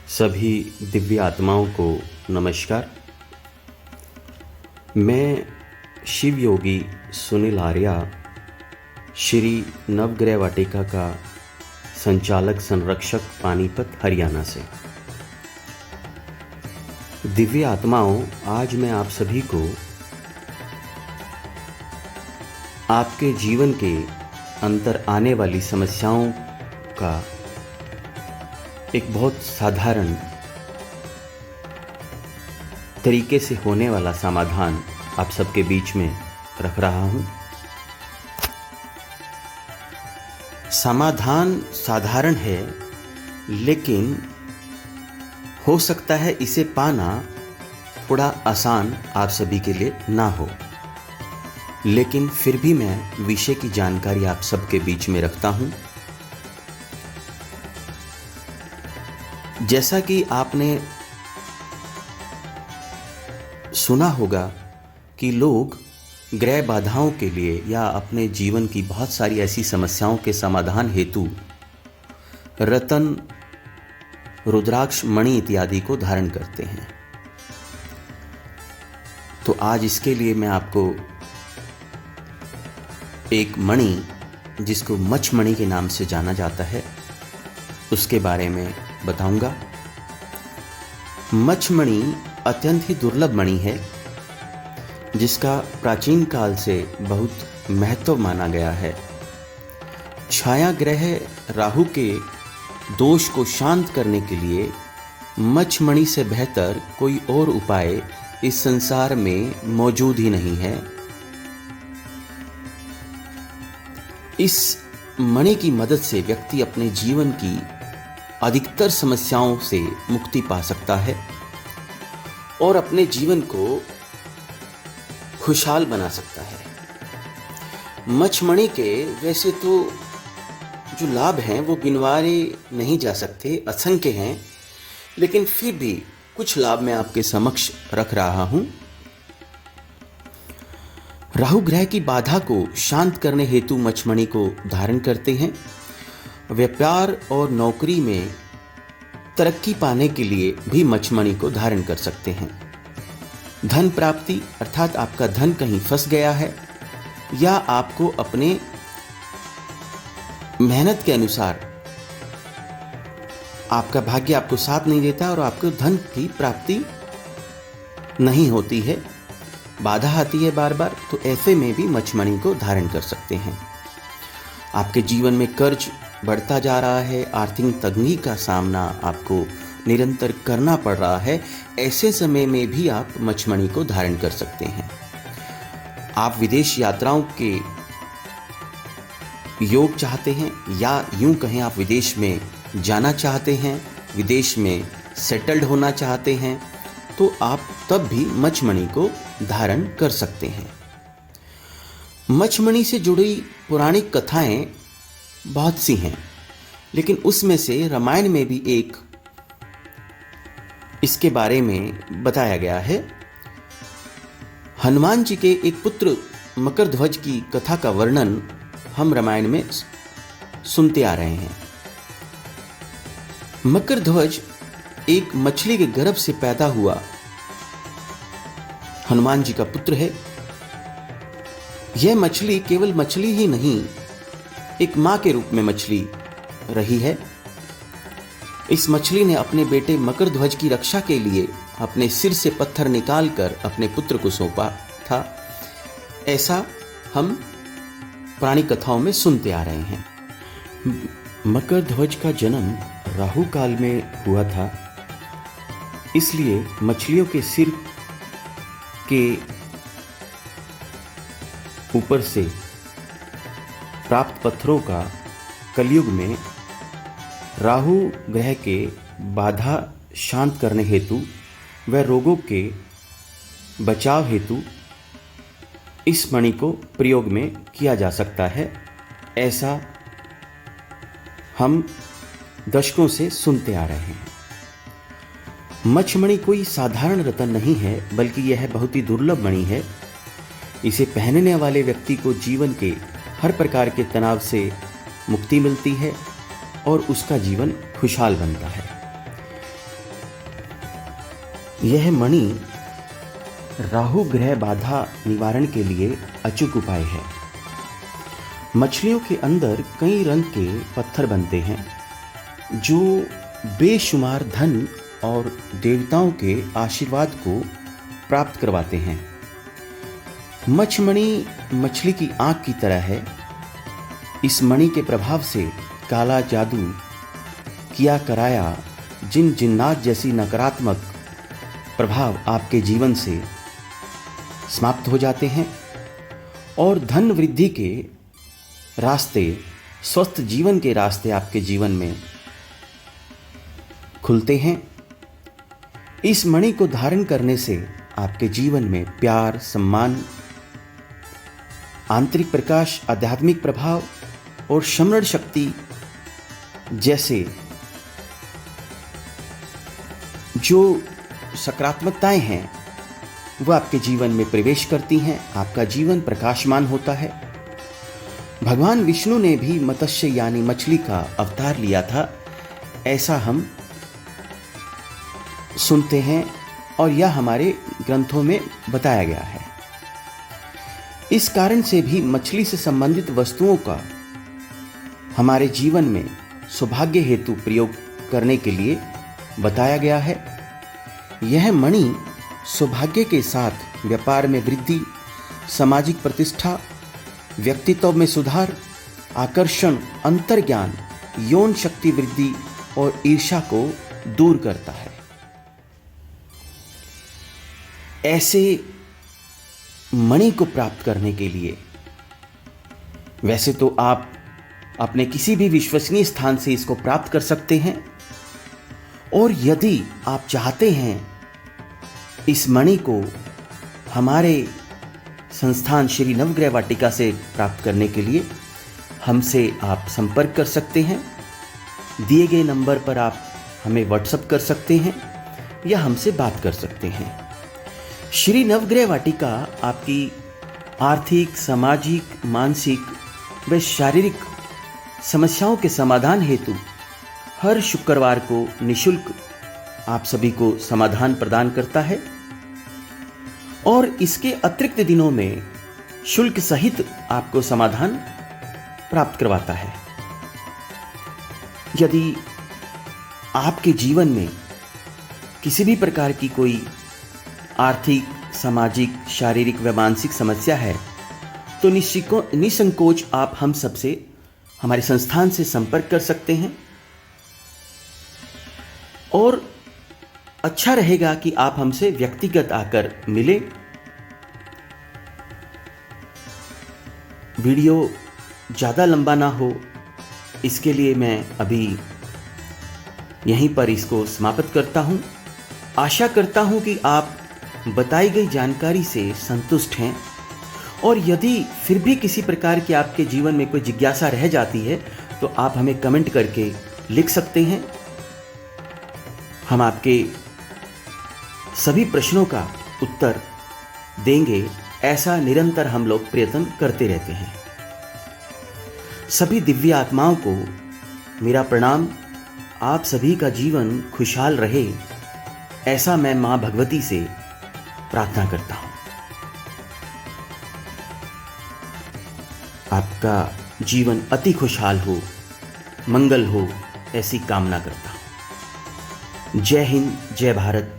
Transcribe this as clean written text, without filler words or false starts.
सभी दिव्य आत्माओं को नमस्कार। मैं शिव योगी सुनील आर्या, श्री नवग्रह वाटिका का संचालक संरक्षक, पानीपत, हरियाणा से। दिव्य आत्माओं, आज मैं आप सभी को आपके जीवन के अंदर आने वाली समस्याओं का एक बहुत साधारण तरीके से होने वाला समाधान आप सबके बीच में रख रहा हूं। समाधान साधारण है, लेकिन हो सकता है इसे पाना थोड़ा आसान आप सभी के लिए ना हो, लेकिन फिर भी मैं विषय की जानकारी आप सबके बीच में रखता हूं। जैसा कि आपने सुना होगा कि लोग ग्रह बाधाओं के लिए या अपने जीवन की बहुत सारी ऐसी समस्याओं के समाधान हेतु रतन, रुद्राक्ष, मणि इत्यादि को धारण करते हैं। तो आज इसके लिए मैं आपको एक मणि, जिसको मछमणि के नाम से जाना जाता है, उसके बारे में बताऊंगा। मछमणि अत्यंत ही दुर्लभ मणि है, जिसका प्राचीन काल से बहुत महत्व माना गया है। छाया ग्रह राहु के दोष को शांत करने के लिए मछमणि से बेहतर कोई और उपाय इस संसार में मौजूद ही नहीं है। इस मणि की मदद से व्यक्ति अपने जीवन की अधिकतर समस्याओं से मुक्ति पा सकता है और अपने जीवन को खुशहाल बना सकता है। मछमणि के वैसे तो जो लाभ हैं वो गिनवारे नहीं जा सकते, असंख्य हैं, लेकिन फिर भी कुछ लाभ मैं आपके समक्ष रख रहा हूं। राहु ग्रह की बाधा को शांत करने हेतु मछमणि को धारण करते हैं। व्यापार और नौकरी में तरक्की पाने के लिए भी मछमणि को धारण कर सकते हैं। धन प्राप्ति, अर्थात आपका धन कहीं फंस गया है या आपको अपने मेहनत के अनुसार आपका भाग्य आपको साथ नहीं देता और आपको धन की प्राप्ति नहीं होती है, बाधा आती है बार बार, तो ऐसे में भी मछमणि को धारण कर सकते हैं। आपके जीवन में कर्ज बढ़ता जा रहा है, आर्थिक तंगी का सामना आपको निरंतर करना पड़ रहा है, ऐसे समय में भी आप मछमणि को धारण कर सकते हैं। आप विदेश यात्राओं के योग चाहते हैं, या यूं कहें आप विदेश में जाना चाहते हैं, विदेश में सेटल्ड होना चाहते हैं, तो आप तब भी मछमणि को धारण कर सकते हैं। मछमणि से जुड़ी पौराणिक कथाएं बहुत सी हैं, लेकिन उसमें से रामायण में भी एक इसके बारे में बताया गया है। हनुमान जी के एक पुत्र मकरध्वज की कथा का वर्णन हम रामायण में सुनते आ रहे हैं। मकरध्वज एक मछली के गर्भ से पैदा हुआ हनुमान जी का पुत्र है। यह मछली केवल मछली ही नहीं, एक मां के रूप में मछली रही है। इस मछली ने अपने बेटे मकरध्वज की रक्षा के लिए अपने सिर से पत्थर निकालकर अपने पुत्र को सौंपा था। ऐसा हम पुरानी कथाओं में सुनते आ रहे हैं। मकरध्वज का जन्म राहु काल में हुआ था, इसलिए मछलियों के सिर के ऊपर से प्राप्त पत्थरों का कलयुग में राहु ग्रह के बाधा शांत करने हेतु व रोगों के बचाव हेतु इस मणि को प्रयोग में किया जा सकता है। ऐसा हम दशकों से सुनते आ रहे हैं। मछमणि कोई साधारण रत्न नहीं है, बल्कि यह बहुत ही दुर्लभ मणि है। इसे पहनने वाले व्यक्ति को जीवन के हर प्रकार के तनाव से मुक्ति मिलती है और उसका जीवन खुशहाल बनता है। यह मणि राहु ग्रह बाधा निवारण के लिए अचूक उपाय है। मछलियों के अंदर कई रंग के पत्थर बनते हैं जो बेशुमार धन और देवताओं के आशीर्वाद को प्राप्त करवाते हैं। मछमणि मछली की आंख की तरह है। इस मणि के प्रभाव से काला जादू किया कराया जिन जिन्नात जैसी नकारात्मक प्रभाव आपके जीवन से समाप्त हो जाते हैं और धन वृद्धि के रास्ते, स्वस्थ जीवन के रास्ते आपके जीवन में खुलते हैं। इस मणि को धारण करने से आपके जीवन में प्यार, सम्मान, आंतरिक प्रकाश, आध्यात्मिक प्रभाव और स्मरण शक्ति जैसे जो सकारात्मकताएं हैं वह आपके जीवन में प्रवेश करती हैं। आपका जीवन प्रकाशमान होता है। भगवान विष्णु ने भी मत्स्य यानी मछली का अवतार लिया था, ऐसा हम सुनते हैं और यह हमारे ग्रंथों में बताया गया है। इस कारण से भी मछली से संबंधित वस्तुओं का हमारे जीवन में सौभाग्य हेतु प्रयोग करने के लिए बताया गया है। यह मणि सौभाग्य के साथ व्यापार में वृद्धि, सामाजिक प्रतिष्ठा, व्यक्तित्व में सुधार, आकर्षण, अंतर्ज्ञान, यौन शक्ति वृद्धि और ईर्ष्या को दूर करता है। ऐसे मणि को प्राप्त करने के लिए वैसे तो आप अपने किसी भी विश्वसनीय स्थान से इसको प्राप्त कर सकते हैं, और यदि आप चाहते हैं इस मणि को हमारे संस्थान श्री नवग्रह वाटिका से प्राप्त करने के लिए हमसे आप संपर्क कर सकते हैं। दिए गए नंबर पर आप हमें व्हाट्सएप कर सकते हैं या हमसे बात कर सकते हैं। श्री नवग्रह वाटिका आपकी आर्थिक, सामाजिक, मानसिक व शारीरिक समस्याओं के समाधान हेतु हर शुक्रवार को निःशुल्क आप सभी को समाधान प्रदान करता है और इसके अतिरिक्त दिनों में शुल्क सहित आपको समाधान प्राप्त करवाता है। यदि आपके जीवन में किसी भी प्रकार की कोई आर्थिक, सामाजिक, शारीरिक व मानसिक समस्या है तो निसंकोच आप हम सबसे, हमारे संस्थान से संपर्क कर सकते हैं। और अच्छा रहेगा कि आप हमसे व्यक्तिगत आकर मिलें। वीडियो ज़्यादा लंबा ना हो, इसके लिए मैं अभी यहीं पर इसको समाप्त करता हूं। आशा करता हूं कि आप बताई गई जानकारी से संतुष्ट हैं, और यदि फिर भी किसी प्रकार की आपके जीवन में कोई जिज्ञासा रह जाती है तो आप हमें कमेंट करके लिख सकते हैं। हम आपके सभी प्रश्नों का उत्तर देंगे, ऐसा निरंतर हम लोग प्रयत्न करते रहते हैं। सभी दिव्य आत्माओं को मेरा प्रणाम। आप सभी का जीवन खुशहाल रहे, ऐसा मैं मां भगवती से प्रार्थना करता हूं। आपका जीवन अति खुशहाल हो, मंगल हो, ऐसी कामना करता हूं। जय हिंद, जय भारत,